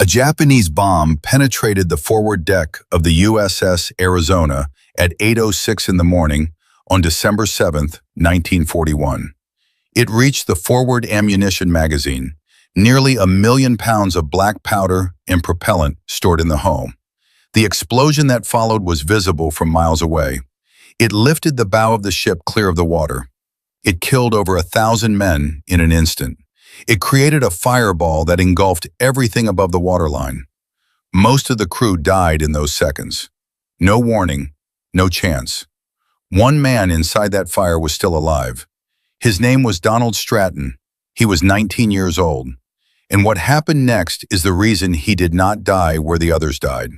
Japanese bomb penetrated the forward deck of the USS Arizona at 8:06 in the morning on December 7, 1941. It reached the forward ammunition magazine, nearly 1,000,000 pounds of black powder and propellant stored in the hull. The explosion that followed was visible from miles away. It lifted the bow of the ship clear of the water. It killed over 1,000 men in an instant. It created a fireball that engulfed everything above the waterline. Most of the crew died in those seconds. No warning, no chance. One man inside that fire was still alive. His name was Donald Stratton. He was 19 years old. And what happened next is the reason he did not die where the others died.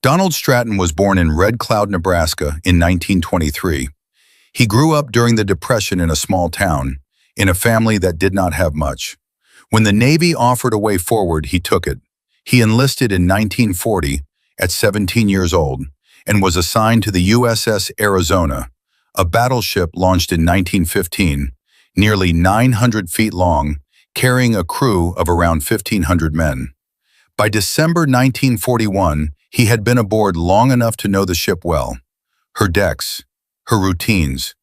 Donald Stratton was born in Red Cloud, Nebraska in 1923. He grew up during the Depression in a small town, in a family that did not have much. When the Navy offered a way forward, he took it. He enlisted in 1940 at 17 years old and was assigned to the USS Arizona, a battleship launched in 1915, nearly 900 feet long, carrying a crew of around 1,500 men. By December 1941, he had been aboard long enough to know the ship well, her decks, her routines,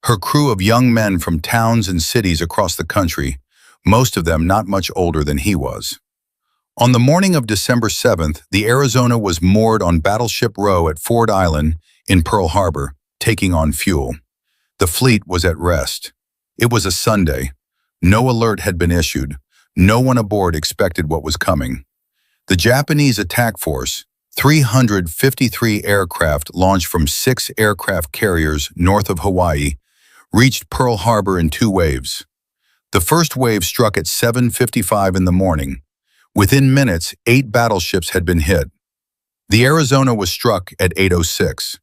her crew of young men from towns and cities across the country, most of them not much older than he was. On the morning of December 7th, the Arizona was moored on Battleship Row at Ford Island in Pearl Harbor, taking on fuel. The fleet was at rest. It was a Sunday. No alert had been issued. No one aboard expected what was coming. The Japanese attack force, 353 aircraft launched from 6 aircraft carriers north of Hawaii, reached Pearl Harbor in 2 waves. The first wave struck at 7:55 in the morning. Within minutes, 8 battleships had been hit. The Arizona was struck at 8:06.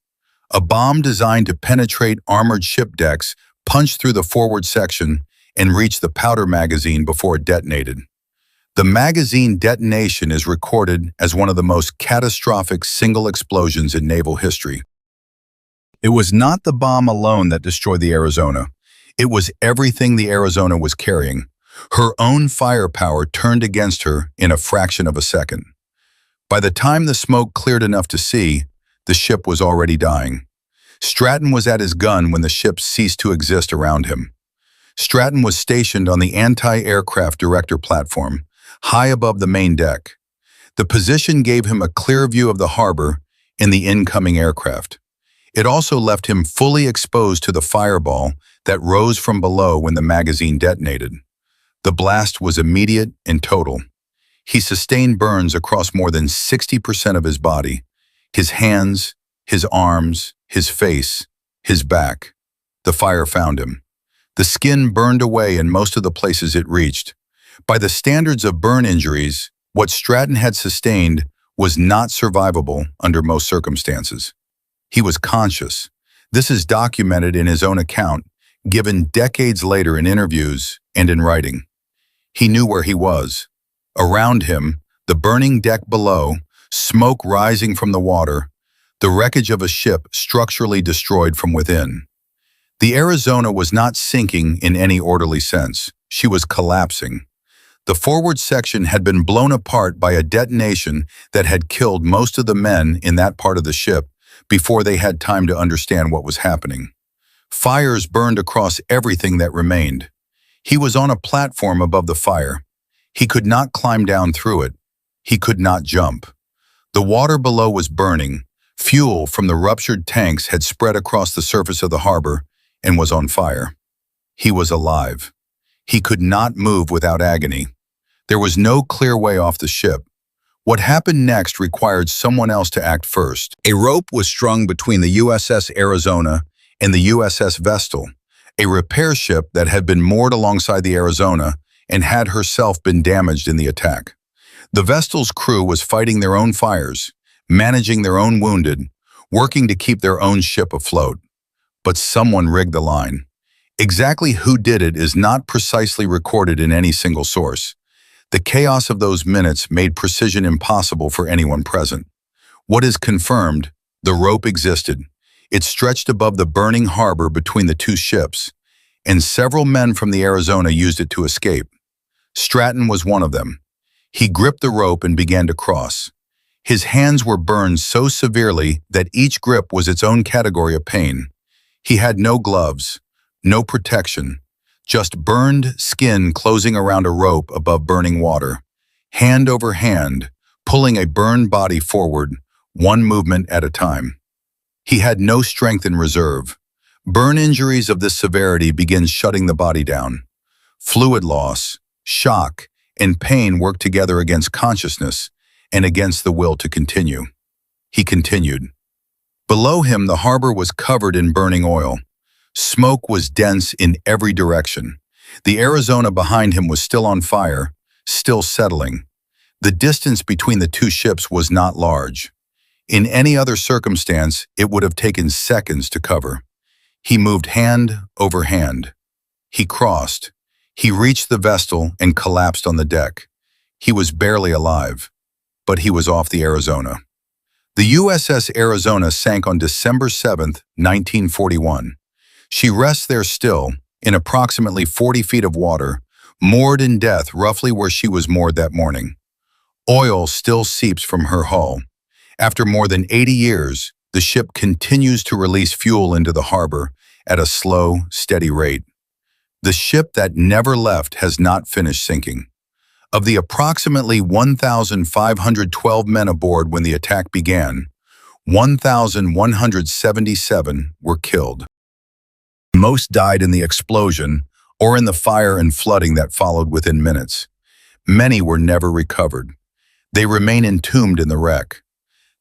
A bomb designed to penetrate armored ship decks punched through the forward section and reached the powder magazine before it detonated. The magazine detonation is recorded as one of the most catastrophic single explosions in naval history. It was not the bomb alone that destroyed the Arizona. It was everything the Arizona was carrying. Her own firepower turned against her in a fraction of a second. By the time the smoke cleared enough to see, the ship was already dying. Stratton was at his gun when the ship ceased to exist around him. Stratton was stationed on the anti-aircraft director platform, high above the main deck. The position gave him a clear view of the harbor and the incoming aircraft. It also left him fully exposed to the fireball that rose from below when the magazine detonated. The blast was immediate and total. He sustained burns across more than 60% of his body, his hands, his arms, his face, his back. The fire found him. The skin burned away in most of the places it reached. By the standards of burn injuries, what Stratton had sustained was not survivable under most circumstances. He was conscious. This is documented in his own account, given decades later in interviews and in writing. He knew where he was. Around him, the burning deck below, smoke rising from the water, the wreckage of a ship structurally destroyed from within. The Arizona was not sinking in any orderly sense. She was collapsing. The forward section had been blown apart by a detonation that had killed most of the men in that part of the ship before they had time to understand what was happening. Fires burned across everything that remained. He was on a platform above the fire. He could not climb down through it. He could not jump. The water below was burning. Fuel from the ruptured tanks had spread across the surface of the harbor and was on fire. He was alive. He could not move without agony. There was no clear way off the ship. What happened next required someone else to act first. A rope was strung between the USS Arizona and the USS Vestal, a repair ship that had been moored alongside the Arizona and had herself been damaged in the attack. The Vestal's crew was fighting their own fires, managing their own wounded, working to keep their own ship afloat. But someone rigged the line. Exactly who did it is not precisely recorded in any single source. The chaos of those minutes made precision impossible for anyone present. What is confirmed, the rope existed. It stretched above the burning harbor between the 2 ships, and several men from the Arizona used it to escape. Stratton was one of them. He gripped the rope and began to cross. His hands were burned so severely that each grip was its own category of pain. He had no gloves, no protection, just burned skin closing around a rope above burning water, hand over hand, pulling a burned body forward, one movement at a time. He had no strength in reserve. Burn injuries of this severity begin shutting the body down. Fluid loss, shock, and pain work together against consciousness and against the will to continue. He continued. Below him, the harbor was covered in burning oil. Smoke was dense in every direction. The Arizona behind him was still on fire, still settling. The distance between the two ships was not large. In any other circumstance, it would have taken seconds to cover. He moved hand over hand. He crossed. He reached the Vestal and collapsed on the deck. He was barely alive, but he was off the Arizona. The USS Arizona sank on December 7, 1941. She rests there still, in approximately 40 feet of water, moored in death roughly where she was moored that morning. Oil still seeps from her hull. After more than 80 years, the ship continues to release fuel into the harbor at a slow, steady rate. The ship that never left has not finished sinking. Of the approximately 1,512 men aboard when the attack began, 1,177 were killed. Most died in the explosion or in the fire and flooding that followed within minutes. Many were never recovered. They remain entombed in the wreck.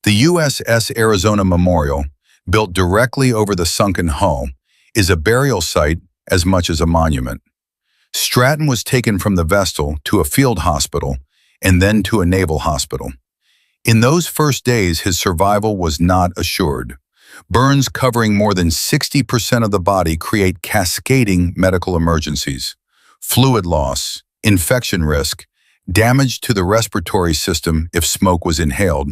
The USS Arizona Memorial, built directly over the sunken hull, is a burial site as much as a monument. Stratton was taken from the Vestal to a field hospital and then to a naval hospital. In those first days, his survival was not assured. Burns covering more than 60% of the body create cascading medical emergencies. Fluid loss, infection risk, damage to the respiratory system if smoke was inhaled,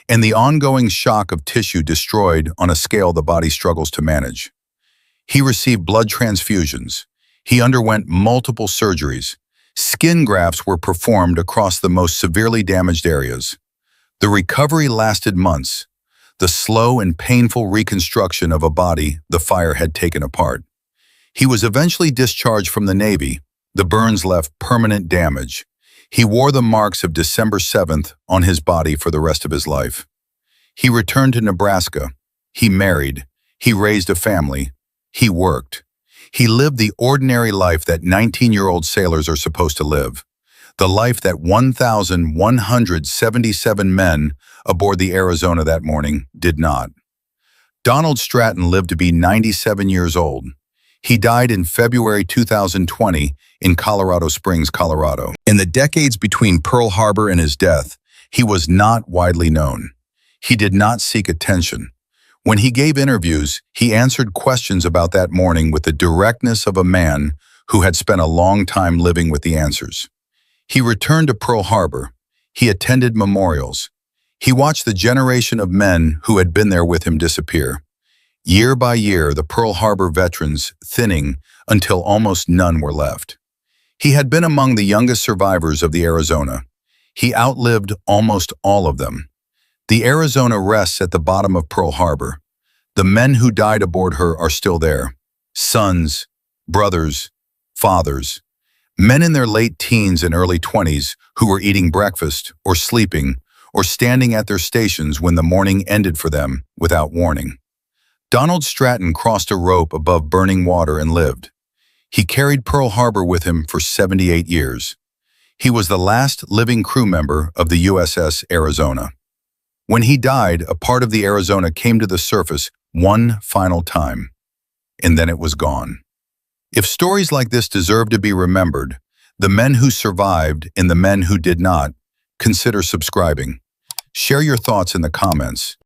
and the ongoing shock of tissue destroyed on a scale the body struggles to manage. He received blood transfusions. He underwent multiple surgeries. Skin grafts were performed across the most severely damaged areas. The recovery lasted months, the slow and painful reconstruction of a body the fire had taken apart. He was eventually discharged from the Navy. The burns left permanent damage. He wore the marks of December 7th on his body for the rest of his life. He returned to Nebraska. He married. He raised a family. He worked. He lived the ordinary life that 19-year-old sailors are supposed to live, the life that 1,177 men aboard the Arizona that morning did not. Donald Stratton lived to be 97 years old. He died in February 2020 in Colorado Springs, Colorado. In the decades between Pearl Harbor and his death, he was not widely known. He did not seek attention. When he gave interviews, he answered questions about that morning with the directness of a man who had spent a long time living with the answers. He returned to Pearl Harbor. He attended memorials. He watched the generation of men who had been there with him disappear. Year by year, the Pearl Harbor veterans thinning until almost none were left. He had been among the youngest survivors of the Arizona. He outlived almost all of them. The Arizona rests at the bottom of Pearl Harbor. The men who died aboard her are still there. Sons, brothers, fathers, men in their late teens and early 20s who were eating breakfast or sleeping or standing at their stations when the morning ended for them without warning. Donald Stratton crossed a rope above burning water and lived. He carried Pearl Harbor with him for 78 years. He was the last living crew member of the USS Arizona. When he died, a part of the Arizona came to the surface one final time, and then it was gone. If stories like this deserve to be remembered, the men who survived and the men who did not, consider subscribing. Share your thoughts in the comments.